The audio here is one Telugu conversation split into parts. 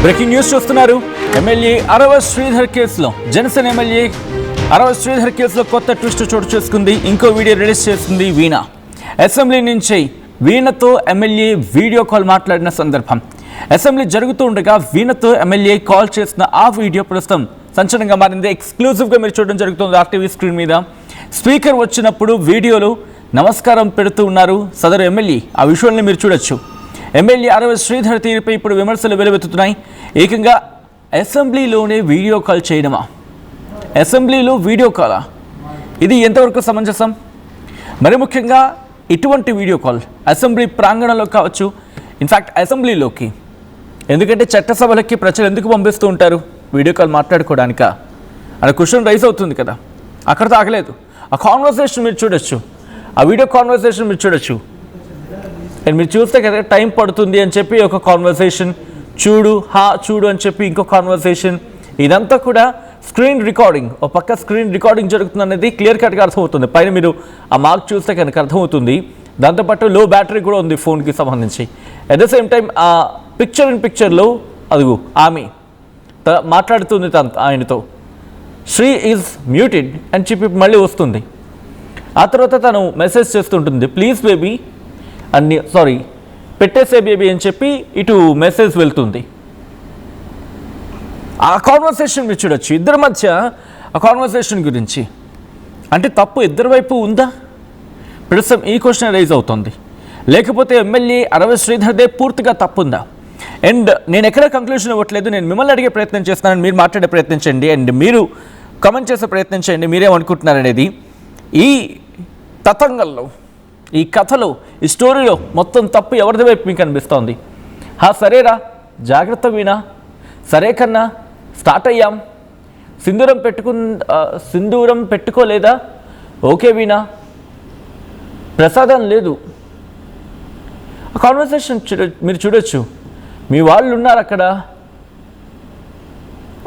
బ్రేకింగ్ న్యూస్ చూస్తున్నారు. ఎమ్మెల్యే అరవ శ్రీధర్ కేసులో జనసేన ఎమ్మెల్యే అరవ శ్రీధర్ కేసులో కొత్త ట్విస్ట్ చోటు చేసుకుంది. ఇంకో వీడియో రిలీజ్ చేసింది వీణ. అసెంబ్లీ నుంచి వీణతో ఎమ్మెల్యే వీడియో కాల్ మాట్లాడిన సందర్భం. అసెంబ్లీ జరుగుతూ ఉండగా వీణతో ఎమ్మెల్యే కాల్ చేసిన ఆ వీడియో ప్రస్తుతం సంచలనంగా మారింది. ఎక్స్క్లూజివ్గా మీరు చూడడం జరుగుతుంది ఆర్టీవీ స్క్రీన్ మీద. స్పీకర్ వచ్చినప్పుడు వీడియోలో నమస్కారం పెడుతూ ఉన్నారు సదరు ఎమ్మెల్యే. ఆ విషయాన్ని మీరు చూడొచ్చు. ఎమ్మెల్యే అరవ శ్రీధర్ తీరుపై ఇప్పుడు విమర్శలు వెలువెత్తుతున్నాయి. ఏకంగా అసెంబ్లీలోనే వీడియో కాల్ చేయడమా? అసెంబ్లీలో వీడియో కాలా? ఇది ఎంతవరకు సమంజసం? మరి ముఖ్యంగా ఇటువంటి వీడియో కాల్ అసెంబ్లీ ప్రాంగణంలో కావచ్చు, ఇన్ఫ్యాక్ట్ అసెంబ్లీలోకి. ఎందుకంటే చట్టసభలకి ప్రజలు ఎందుకు పంపిస్తూ ఉంటారు? వీడియో కాల్ మాట్లాడుకోవడానిక అనే క్వశ్చన్ రైజ్ అవుతుంది కదా. అక్కడ తాగలేదు. ఆ కాన్వర్సేషన్ మీరు చూడొచ్చు, ఆ వీడియో కాన్వర్సేషన్ మీరు చూడొచ్చు. అండ్ మీరు చూస్తే కదా టైం పడుతుంది అని చెప్పి ఒక కాన్వర్సేషన్, చూడు అని చెప్పి ఇంకో కాన్వర్సేషన్. ఇదంతా కూడా స్క్రీన్ రికార్డింగ్. ఒక పక్క స్క్రీన్ రికార్డింగ్ జరుగుతుంది అనేది క్లియర్ కట్గా అర్థమవుతుంది. పైన మీరు ఆ మార్క్ చూస్తే కనుక అర్థమవుతుంది. దాంతోపాటు లో బ్యాటరీ కూడా ఉంది ఫోన్కి సంబంధించి. అట్ ద సేమ్ టైం ఆ పిక్చర్ ఇన్ పిక్చర్లో అదుగు ఆమె మాట్లాడుతుంది ఆయనతో. శ్రీ ఈజ్ మ్యూటెడ్ అని చెప్పి మళ్ళీ వస్తుంది. ఆ తర్వాత తను మెసేజ్ చేస్తుంటుంది, ప్లీజ్ బేబీ అన్ని సారీ పెట్టేసే బేబీ అని చెప్పి ఇటు మెసేజ్ వెళ్తుంది. ఆ కాన్వర్సేషన్ మీరు చూడొచ్చు. ఇద్దరి మధ్య ఆ కాన్వర్సేషన్ గురించి. అంటే తప్పు ఇద్దరి వైపు ఉందా? ప్రస్తుతం ఈ క్వశ్చన్ రైజ్ అవుతుంది. లేకపోతే ఎమ్మెల్యే అరవ శ్రీధర్దే పూర్తిగా తప్పు ఉందా? అండ్ నేను ఎక్కడ కంక్లూషన్ ఇవ్వట్లేదు, నేను మిమ్మల్ని అడిగే ప్రయత్నం చేస్తున్నాను. మీరు మాట్లాడే ప్రయత్నం చేయండి అండ్ మీరు కమెంట్ చేసే ప్రయత్నం చేయండి. మీరేమనుకుంటున్నారనేది. ఈ తతంగంలో, ఈ కథలో, ఈ స్టోరీలో మొత్తం తప్పు ఎవరిది వైపు మీకు అనిపిస్తోంది? సరేరా, జాగ్రత్త వీణా, సరే కన్నా, స్టార్ట్ అయ్యాం, సింధూరం పెట్టుకోలేదా, ఓకే వీణా, ప్రసాదం లేదు. ఆ కాన్వర్సేషన్ మీరు చూడొచ్చు. మీ వాళ్ళు ఉన్నారు అక్కడ,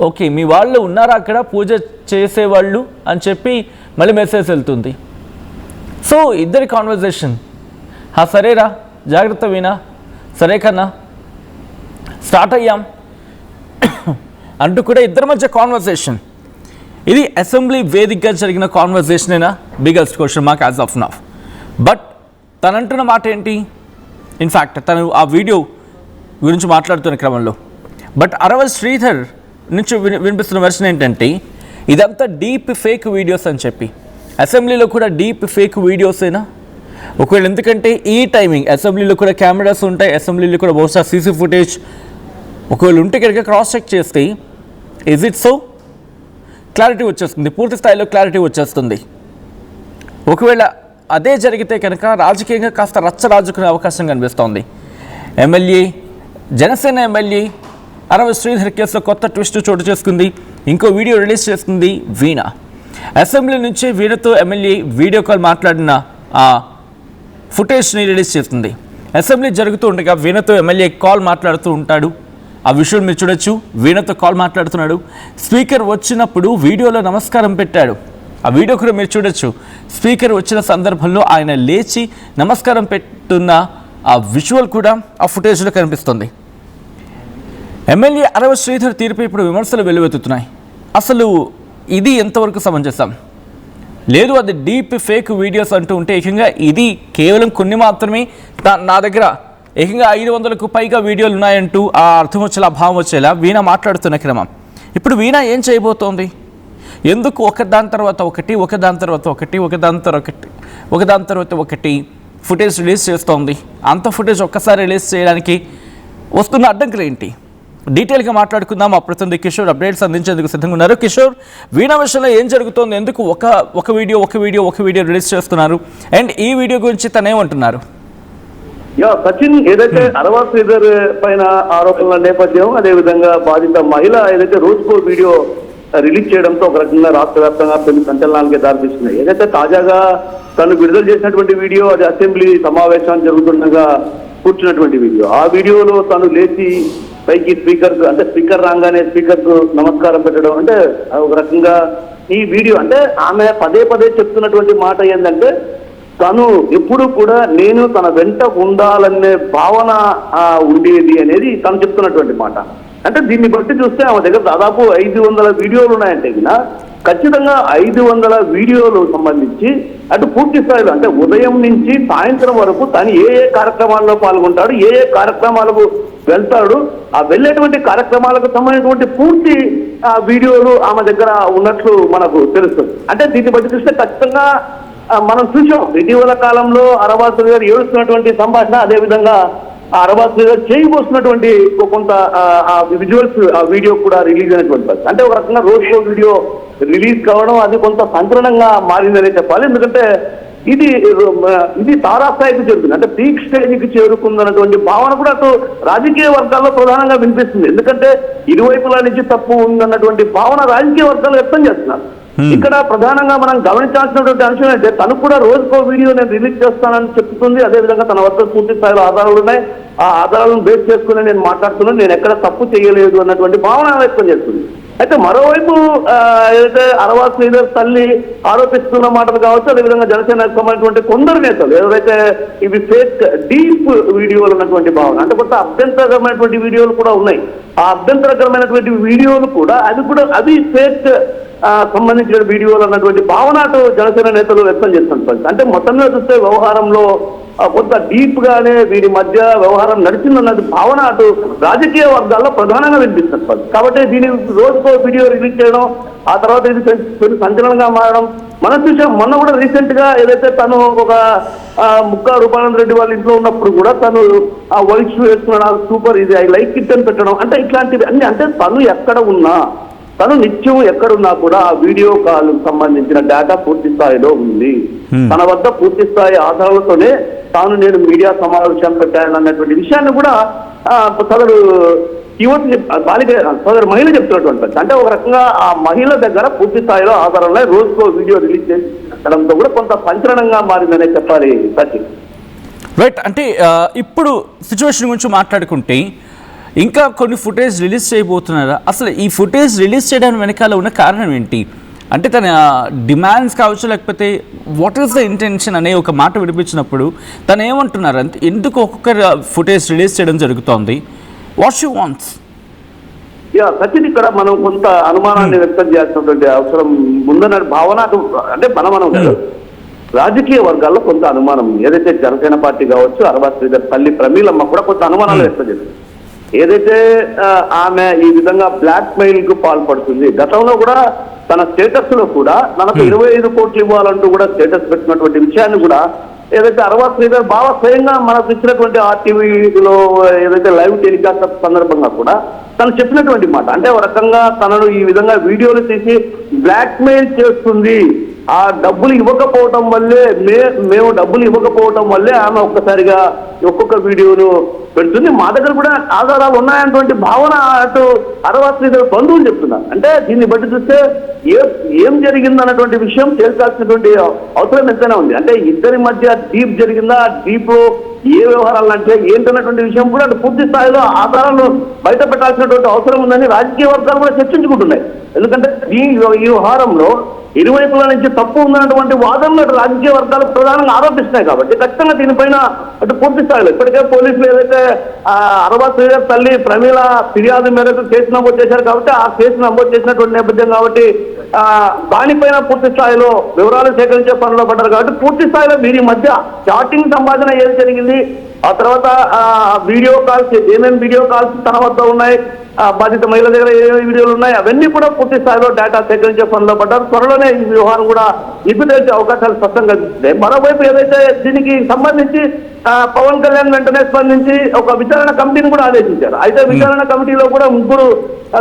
ఓకే మీ వాళ్ళు ఉన్నారా అక్కడ పూజ చేసేవాళ్ళు అని చెప్పి మళ్ళీ మెసేజ్ వెళ్తుంది. సో ఇద్దరి కాన్వర్జేషన్. సరేరా, జాగ్రత్త వీణా, సరే కన్నా, స్టార్ట్ అయ్యాం అంటూ కూడా ఇద్దరి మధ్య కాన్వర్జేషన్. ఇది అసెంబ్లీ వేదికగా జరిగిన కాన్వర్జేషన్ అయినా? Biggest question mark as of now. But తను అంటున్న మాట ఏంటి? ఇన్ఫ్యాక్ట్ తను ఆ వీడియో గురించి మాట్లాడుతున్న క్రమంలో బట్ అరవ శ్రీధర్ నుంచి వినిపిస్తున్న వెర్షన్ ఏంటంటే ఇదంతా డీప్ ఫేక్ వీడియోస్ అని చెప్పి. అసెంబ్లీలో కూడా డీప్ ఫేక్ వీడియోసేనా? ఒకవేళ ఎందుకంటే ఈ టైమింగ్ అసెంబ్లీలో కూడా కెమెరాస్ ఉంటాయి, అసెంబ్లీలో కూడా బహుశా సీసీ ఫుటేజ్ ఒకవేళ ఉంటే కనుక క్రాస్ చెక్ చేస్తే ఇజ్ ఇట్ సో క్లారిటీ వచ్చేస్తుంది, పూర్తి స్థాయిలో క్లారిటీ వచ్చేస్తుంది. ఒకవేళ అదే జరిగితే కనుక రాజకీయంగా కాస్త రచ్చరాజుకునే అవకాశం కనిపిస్తోంది. ఎమ్మెల్యే జనసేన ఎమ్మెల్యే అరవ శ్రీధర్ కేసులో కొత్త ట్విస్ట్ చోటు చేసుకుంది. ఇంకో వీడియో రిలీజ్ చేస్తుంది వీణ. అసెంబ్లీ నుంచి వీణతో ఎమ్మెల్యే వీడియో కాల్ మాట్లాడిన ఆ ఫుటేజ్ని రిలీజ్ చేస్తుంది. అసెంబ్లీ జరుగుతూ ఉండగా వీణతో ఎమ్మెల్యే కాల్ మాట్లాడుతూ ఉంటాడు. ఆ విషయం మీరు చూడొచ్చు. వీణతో కాల్ మాట్లాడుతున్నాడు. స్పీకర్ వచ్చినప్పుడు వీడియోలో నమస్కారం పెట్టాడు. ఆ వీడియో కూడా మీరు చూడొచ్చు. స్పీకర్ వచ్చిన సందర్భంలో ఆయన లేచి నమస్కారం పెట్టున్న ఆ విజువల్ కూడా ఆ ఫుటేజ్లో కనిపిస్తుంది. ఎమ్మెల్యే అరవ శ్రీధర్ తీరుపై ఇప్పుడు విమర్శలు వెలువెత్తుతున్నాయి. అసలు ఇది ఎంతవరకు సమంజసం? లేదు అది డీప్ ఫేక్ వీడియోస్ అంటూ ఉంటే ఏకంగా ఇది కేవలం కొన్ని మాత్రమే, నా దగ్గర ఏకంగా 500కు పైగా వీడియోలు ఉన్నాయంటూ ఆ అర్థం వచ్చేలా భావం వచ్చేలా వీణ మాట్లాడుతున్న క్రమం. ఇప్పుడు వీణ ఏం చేయబోతోంది? ఎందుకు ఒకదాని తర్వాత ఒకటి ఫుటేజ్ రిలీజ్ చేస్తోంది? అంత ఫుటేజ్ ఒక్కసారి రిలీజ్ చేయడానికి వస్తున్న అడ్డంకులు ఏంటి? డీటెయిల్గా మాట్లాడుకుందాం. మా ప్రతినిధి కిషోర్ అప్డేట్స్ అందించేందుకు సిద్ధంగా ఉన్నారు. కిషోర్, వీణా విషయంలో ఏం జరుగుతోంది? ఎందుకు ఒక వీడియో రిలీజ్ చేస్తున్నారు? అండ్ ఈ వీడియో గురించి తను ఏమంటున్నారు? సచిన్, ఏదైతే అరవ శ్రీధర్ పైన ఆరోపణల నేపథ్యం, అదేవిధంగా బాధిత మహిళ ఏదైతే రోజుకో వీడియో రిలీజ్ చేయడంతో ఒక రకంగా రాష్ట్ర వ్యాప్తంగా పెళ్లి సంచలనాలకే దారితీస్తున్నాయి. ఏదైతే తాజాగా తను విడుదల చేసినటువంటి వీడియో, అది అసెంబ్లీ సమావేశాలు జరుగుతుండగా కూర్చున్నటువంటి వీడియో. ఆ వీడియోలో తను లేచి పైకి స్పీకర్ రాగానే స్పీకర్ కు నమస్కారం పెట్టడం, అంటే ఒక రకంగా ఈ వీడియో అంటే ఆమె పదే చెప్తున్నటువంటి మాట ఏంటంటే తను ఎప్పుడు కూడా నేను తన వెంట ఉండాలనే భావన ఉండేది అనేది తను చెప్తున్నటువంటి మాట. అంటే దీన్ని బట్టి చూస్తే ఆమె దగ్గర దాదాపు 500 వీడియోలు ఉన్నాయంటే ఖచ్చితంగా 500 వీడియోలు సంబంధించి అటు పూర్తి స్థాయిలో అంటే ఉదయం నుంచి సాయంత్రం వరకు తను ఏ కార్యక్రమాల్లో పాల్గొంటాడు, ఏ కార్యక్రమాలకు వెళ్తాడు, ఆ వెళ్ళేటువంటి కార్యక్రమాలకు సంబంధించినటువంటి పూర్తి వీడియోలు ఆమె దగ్గర ఉన్నట్లు మనకు తెలుస్తుంది. అంటే దీన్ని బట్టి చూస్తే ఖచ్చితంగా మనం చూసాం ఇటీవల కాలంలో అరబాస్ గారు ఏడుస్తున్నటువంటి సంభాషణ, అదేవిధంగా అరబాస్ గారు చేయబోతున్నటువంటి కొంత విజువల్స్ ఆ వీడియో కూడా రిలీజ్ అయినటువంటి అంటే ఒక రకంగా రోడ్ షో వీడియో రిలీజ్ కావడం అది కొంత సంచలనంగా మారిందనే చెప్పాలి. ఎందుకంటే ఇది తారాస్థాయికి చేరుతుంది, అంటే పీక్ స్టేజ్కి చేరుకుందన్నటువంటి భావన కూడా అటు రాజకీయ వర్గాల్లో ప్రధానంగా వినిపిస్తుంది. ఎందుకంటే ఇరువైపుల నుంచి తప్పు ఉందన్నటువంటి భావన రాజకీయ వర్గాలు వ్యక్తం చేస్తున్నారు. ఇక్కడ ప్రధానంగా మనం గమనించాల్సినటువంటి అంశం అయితే తను కూడా రోజుకో వీడియో నేను రిలీజ్ చేస్తానని చెప్తుంది. అదేవిధంగా తన వద్ద పూర్తి స్థాయిలో ఆధారాలు ఉన్నాయి, ఆ ఆధారాలను బేస్ చేసుకుని నేను మాట్లాడుతున్నాను, నేను ఎక్కడ తప్పు చేయలేదు అన్నటువంటి భావన వ్యక్తం చేస్తుంది. అయితే మరోవైపు ఏదైతే అరవాస్ శ్రీధర్ తల్లి ఆరోపిస్తున్న మాటలు కావచ్చు, అదేవిధంగా జనసేనకు సంబంధించినటువంటి కొందరు నేతలు ఏదైతే ఇవి ఫేక్ డీప్ వీడియోలు ఉన్నటువంటి భావన, అంటే కొంత అభ్యంతరకరమైనటువంటి వీడియోలు కూడా ఉన్నాయి. ఆ అభ్యంతరకరమైనటువంటి వీడియోలు కూడా అది ఫేక్ సంబంధించిన వీడియోలు అన్నటువంటి భావన అటు జనసేన నేతలు వ్యక్తం చేస్తున్నారు. అంటే మొత్తం మీద చూస్తే వ్యవహారంలో కొంత డీప్ గానే వీరి మధ్య వ్యవహారం నడిచిందన్నది భావన అటు రాజకీయ వర్గాల్లో ప్రధానంగా వినిపిస్తుంది. కాబట్టి దీని రోజుకో వీడియో రిలీజ్ చేయడం, ఆ తర్వాత ఇది సంచలనంగా మారడం మనం చూసాం. మొన్న కూడా రీసెంట్ గా ఏదైతే తను ఒక ముక్కా రూపానంద రెడ్డి వాళ్ళ ఇంట్లో ఉన్నప్పుడు కూడా తను ఆ వైట్ షూ వేసుకున్నాడు, సూపర్ ఇది ఐ లైక్ ఇట్ అని పెట్టడం, అంటే ఇట్లాంటివి అన్ని. అంటే తను ఎక్కడ ఉన్నా, తను నిత్యం ఎక్కడున్నా కూడా ఆ వీడియో కాల్ సంబంధించిన డేటా పూర్తి స్థాయిలో ఉంది. తన వద్ద పూర్తి స్థాయి ఆధారాలతోనే నేను మీడియా సమావేశం పెట్టాను అన్నటువంటి విషయాన్ని కూడా సదరు యువతి సదరు మహిళ చెప్తున్నటువంటి, అంటే ఒక రకంగా ఆ మహిళ దగ్గర పూర్తి స్థాయిలో ఆధారాలు రోజుకో వీడియో రిలీజ్ చేయడంతో కూడా కొంత సంచలనంగా మారిందనే చెప్పాలి సచిన్. రైట్. అంటే ఇప్పుడు సిచ్యువేషన్ గురించి మాట్లాడుకుంటే ఇంకా కొన్ని ఫుటేజ్ రిలీజ్ చేయబోతున్నారా? అసలు ఈ ఫుటేజ్ రిలీజ్ చేయడానికి వెనకాల ఉన్న కారణం ఏంటి? అంటే తన డిమాండ్స్ కావచ్చు, లేకపోతే వాట్ ఈస్ ద ఇంటెన్షన్ అనే ఒక మాట వినిపించినప్పుడు తను ఏమంటున్నారు, అంటే ఎందుకు ఒక్కొక్కరు ఫుటేజ్ రిలీజ్ చేయడం జరుగుతోంది? What she wants? సచిన్, ఇక్కడ మనం కొంత అనుమానాన్ని వ్యక్తం చేయాల్సినటువంటి అవసరం ఉందన్న భావన అంటే మనం రాజకీయ వర్గాల్లో కొంత అనుమానం. ఏదైతే జనసేన పార్టీ కావచ్చు, అరబాస్ శ్రీధర్ తల్లి ప్రమీలమ్మ కూడా కొంత అనుమానాలు వ్యక్తం చేస్తుంది. ఏదైతే ఆమె ఈ విధంగా బ్లాక్ మెయిల్ కు పాల్పడుతుంది, గతంలో కూడా తన స్టేటస్ లో కూడా మనకు 25 కోట్లు ఇవ్వాలంటూ కూడా స్టేటస్ పెట్టినటువంటి విషయాన్ని కూడా ఏదైతే అరవాస్ శ్రీధర్ బాగా స్వయంగా మనకు ఇచ్చినటువంటి ఆర్టీవీలో ఏదైతే లైవ్ టెలికాస్ట్ సందర్భంగా కూడా తను చెప్పినటువంటి మాట, అంటే ఒక రకంగా తనను ఈ విధంగా వీడియోలు తీసి బ్లాక్ మెయిల్ చేస్తుంది, ఆ డబ్బులు ఇవ్వకపోవటం వల్లే మేము డబ్బులు ఇవ్వకపోవటం వల్లే ఆమె ఒక్కసారిగా ఒక్కొక్క వీడియోను పెడుతుంది, మా దగ్గర కూడా ఆధారాలు ఉన్నాయన్నటువంటి భావన అటు అరవాస్ శ్రీధర్ బంధువులు చెప్తున్నారు. అంటే దీన్ని బట్టి చూస్తే ఏం జరిగింది అన్నటువంటి విషయం తేల్చాల్సినటువంటి అవసరం ఎంతైనా ఉంది. అంటే ఇద్దరి మధ్య డీప్ జరిగిందా, డీప్ లో ఏ వ్యవహారాలు అంటే ఏంటన్నటువంటి విషయం కూడా పూర్తి స్థాయిలో ఆధారాలను బయట పెట్టాల్సినటువంటి అవసరం ఉందని రాజకీయ వర్గాలు కూడా చర్చించుకుంటున్నాయి. ఎందుకంటే ఈ వ్యవహారంలో ఇరువైపుల నుంచి తప్పు ఉందన్నటువంటి వాదనలు రాజకీయ వర్గాలు ప్రధానంగా ఆరోపిస్తున్నాయి. కాబట్టి ఖచ్చితంగా దీనిపైన అటు పూర్తి స్థాయిలో ఇప్పటికే పోలీసులు ఏదైతే అరబాస్ శ్రీధర్ తల్లి ప్రమీల ఫిర్యాదు మేరకు కేసు నమోదు చేశారు కాబట్టి ఆ కేసు నమోదు చేసినటువంటి నేపథ్యం కాబట్టి దానిపైన పూర్తి స్థాయిలో వివరాలు సేకరించే పనిలో పడ్డారు. కాబట్టి పూర్తి స్థాయిలో వీరి మధ్య చాటింగ్ సంభాషణ ఏది జరిగింది, ఆ తర్వాత వీడియో కాల్స్ ఏమేమి వీడియో కాల్స్ తన వద్ద ఉన్నాయి, బాధిత మహిళల దగ్గర ఏ వీడియోలు ఉన్నాయి, అవన్నీ కూడా పూర్తి స్థాయిలో డేటా సేకరించే పనిలో పడ్డారు. త్వరలోనే ఈ వ్యవహారం కూడా నిప్పు తెలిసే అవకాశాలు స్పష్టంగా కనిపిస్తాయి. మరోవైపు ఏదైతే దీనికి సంబంధించి పవన్ కళ్యాణ్ వెంటనే స్పందించి ఒక విచారణ కమిటీని కూడా ఆదేశించారు. అయితే విచారణ కమిటీలో కూడా 3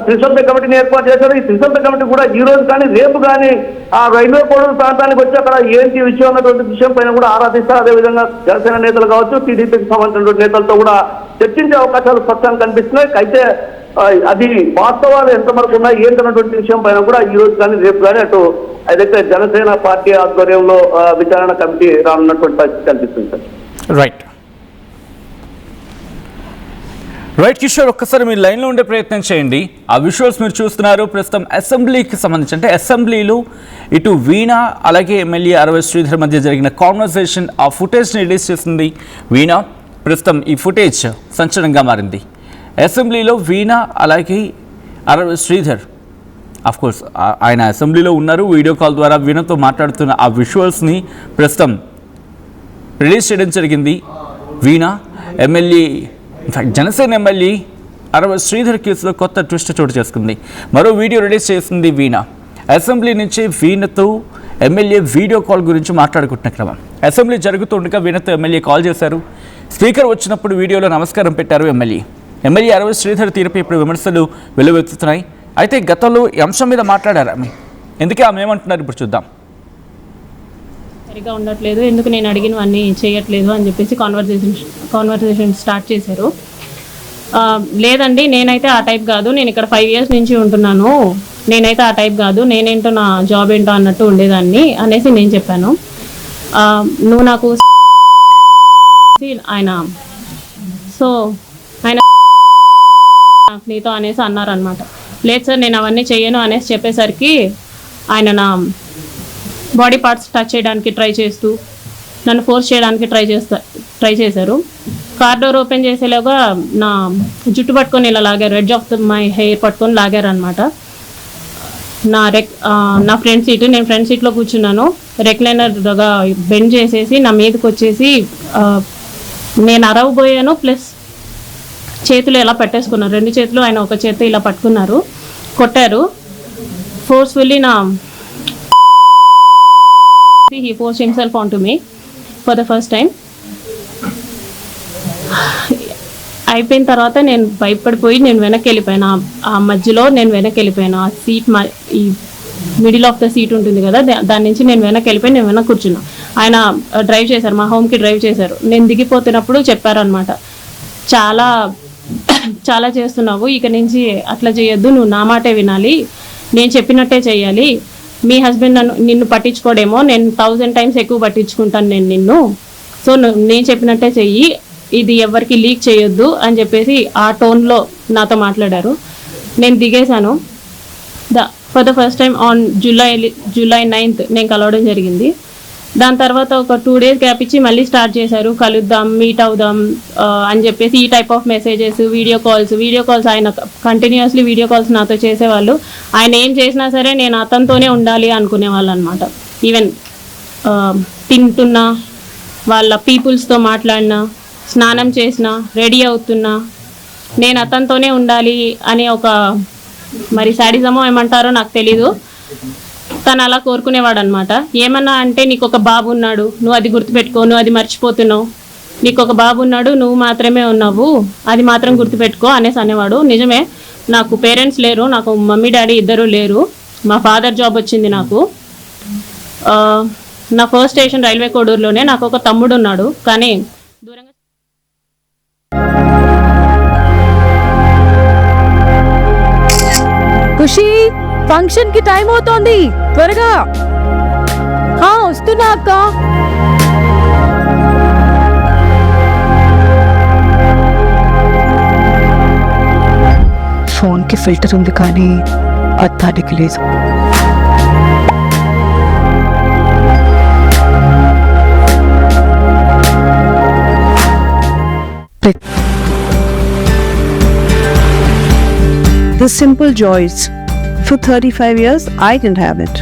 త్రిసభ్య కమిటీని ఏర్పాటు చేశారు. ఈ త్రిసభ్య కమిటీ కూడా ఈ రోజు కానీ రేపు కానీ ఆ రైల్వే కోడూరు ప్రాంతానికి వచ్చి అక్కడ ఏంటి విషయం అన్నటువంటి విషయం పైన కూడా ఆరాధిస్తారు. అదేవిధంగా జనసేన నేతలు కావచ్చు, టీడీపీకి సంబంధించినటువంటి నేతలతో కూడా చర్చించే అవకాశాలు స్పష్టంగా కనిపిస్తున్నాయి. అయితే అది వాస్తవాలు ఎంతవరకు ఉన్నాయి ఏంటన్నటువంటి విషయం పైన కూడా ఈ రోజు కానీ రేపు కానీ అటు ఏదైతే జనసేన పార్టీ ఆధ్వర్యంలో విచారణ కమిటీ రానున్నటువంటి పరిస్థితి కనిపిస్తుంది సార్. రైట్ కిషోర్, ఒక్కసారి మీరు లైన్లో ఉండే ప్రయత్నం చేయండి. ఆ విజువల్స్ మీరు చూస్తున్నారు. ప్రస్తుతం అసెంబ్లీకి సంబంధించి, అంటే అసెంబ్లీలో ఇటు వీణ అలాగే ఎమ్మెల్యే అరవాస్ శ్రీధర్ మధ్య జరిగిన కాన్వర్సేషన్, ఆ ఫుటేజ్ని రిలీజ్ చేసింది వీణ. ప్రస్తుతం ఈ ఫుటేజ్ సంచలనంగా మారింది. అసెంబ్లీలో వీణ అలాగే శ్రీధర్ కోర్స్ ఆయన అసెంబ్లీలో ఉన్నారు. వీడియో కాల్ ద్వారా వీణతో మాట్లాడుతున్న ఆ విజువల్స్ని ప్రస్తుతం రిలీజ్ చేయడం జరిగింది. Veena MLA, in fact Janasena MLA Sridhar కేసులో కొత్త ట్విస్ట్ చోటు చేసుకుంది. మరో వీడియో రిలీజ్ చేసింది వీణ. అసెంబ్లీ నుంచి వీణతో ఎమ్మెల్యే వీడియో కాల్ గురించి మాట్లాడుకుంటున్న క్రమం. అసెంబ్లీ జరుగుతుండగా వీణతో ఎమ్మెల్యే కాల్ చేశారు. స్పీకర్ వచ్చినప్పుడు వీడియోలో నమస్కారం పెట్టారు ఎమ్మెల్యే శ్రీధర్ తీరుపై ఇప్పుడు విమర్శలు వెలువెత్తుతున్నాయి. అయితే గతంలో ఈ అంశం మీద మాట్లాడారు ఆమె. ఎందుకే ఆమె ఏమంటున్నారు ఇప్పుడు చూద్దాం. సరిగా ఉండట్లేదు, ఎందుకు నేను అడిగినవన్నీ చేయట్లేదు అని చెప్పేసి కాన్వర్సేషన్ స్టార్ట్ చేశారు. లేదండి, నేనైతే ఆ టైప్ కాదు, నేను ఇక్కడ 5 years నుంచి ఉంటున్నాను, నేనైతే ఆ టైప్ కాదు, నేనేంటో నా జాబ్ ఏంటో అన్నట్టు ఉండేదాన్ని అనేసి నేను చెప్పాను. నువ్వు నాకు ఆయన నీతో అనేసి అన్నారనమాట. లేదు సార్, నేను అవన్నీ చేయను అనేసి చెప్పేసరికి ఆయన నా బాడీ పార్ట్స్ టచ్ చేయడానికి ట్రై చేస్తూ నన్ను ఫోర్స్ చేయడానికి ట్రై చేశారు. కార్ డోర్ ఓపెన్ చేసేలాగా నా జుట్టు పట్టుకొని ఇలా లాగారు, ఎడ్జ్ ఆఫ్ మై హెయిర్ పట్టుకొని లాగారు అనమాట. నా ఫ్రంట్ సీట్, నేను ఫ్రంట్ సీట్లో కూర్చున్నాను, రెక్లైనర్గా బెండ్ చేసేసి నా మీదకి వచ్చేసి నేను అరవబోయాను. ప్లస్ చేతులు ఇలా పెట్టేసుకున్నారు, 2 చేతులు ఆయన ఒక చేతితో ఇలా పట్టుకున్నారు, కొట్టారు forcefully. He forced himself onto me for the first time. అయిపోయిన తర్వాత నేను భయపడిపోయి నేను వెనక్కి వెళ్ళిపోయాను. ఆ మధ్యలో నేను వెనక్కి వెళ్ళిపోయాను. ఆ సీట్ ఈ మిడిల్ ఆఫ్ ద సీట్ ఉంటుంది కదా, దాని నుంచి నేను వెనక్కి వెళ్ళిపోయి నేను వెనక్కి కూర్చున్నా. ఆయన డ్రైవ్ చేశారు, మా హోమ్కి డ్రైవ్ చేశారు. నేను దిగిపోతున్నప్పుడు చెప్పారనమాట, చాలా చాలా చేస్తున్నావు, ఇక నుంచి అట్లా చేయొద్దు, నువ్వు నా మాటే వినాలి, నేను చెప్పినట్టే చేయాలి, మీ హస్బెండ్ నిన్ను పట్టించుకోడేమో, నేను 1000 times ఎక్కువ పట్టించుకుంటాను నేను నిన్ను, సో నేను చెప్పినట్టే చెయ్యి, ఇది ఎవరికి లీక్ చేయొద్దు అని చెప్పేసి ఆ టోన్లో నాతో మాట్లాడారు. నేను దిగేశాను. For the first time on July 9th నేను కలవడం జరిగింది. దాని తర్వాత ఒక 2 days గ్యాప్ ఇచ్చి మళ్ళీ స్టార్ట్ చేశారు, కలుద్దాం, మీట్ అవుదాం అని చెప్పేసి ఈ type of messages, video calls ఆయన కంటిన్యూస్లీ వీడియో కాల్స్ నాతో చేసేవాళ్ళు. ఆయన ఏం చేసినా సరే నేను అతనితోనే ఉండాలి అనుకునేవాళ్ళు అనమాట. ఈవెన్ తింటున్నా, వాళ్ళ పీపుల్స్తో మాట్లాడినా, స్నానం చేసినా, రెడీ అవుతున్నా నేను అతనితోనే ఉండాలి అనే ఒక మరి శాడిజమో ఏమంటారో నాకు తెలీదు, తను అలా కోరుకునేవాడు అనమాట. ఏమన్నా అంటే నీకు ఒక బాబు ఉన్నాడు, నువ్వు అది గుర్తుపెట్టుకో, నువ్వు అది మర్చిపోతున్నావు, నీకు ఒక బాబు ఉన్నాడు, నువ్వు మాత్రమే ఉన్నావు, అది మాత్రం గుర్తుపెట్టుకో అనేసి అనేవాడు. నిజమే, నాకు పేరెంట్స్ లేరు, నాకు మమ్మీ డాడీ ఇద్దరు లేరు, మా ఫాదర్ జాబ్ వచ్చింది నాకు. నా ఫస్ట్ స్టేషన్ రైల్వే కోడూరులోనే, నాకు ఒక తమ్ముడు ఉన్నాడు, కానీ దూరంగా. ఖుషి, ఫంక్షన్ కి టైం అవుతోంది, త్వరగా. వస్తున్నా అక్క. ఫోన్ కి ఫిల్టర్ ఉంది కానీ అద్దానికి లేదు. The simple joys. For 35 years, I didn't have it.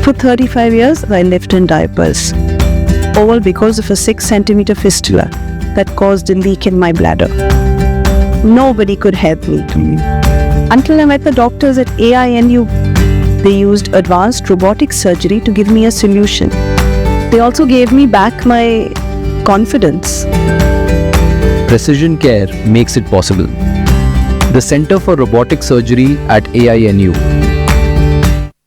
For 35 years, I lived in diapers. All because of a 6-centimeter fistula that caused a leak in my bladder. Nobody could help me. Until I met the doctors at AINU. They used advanced robotic surgery to give me a solution. They also gave me back my confidence. Precision care makes it possible. The Center for Robotic Surgery at AINU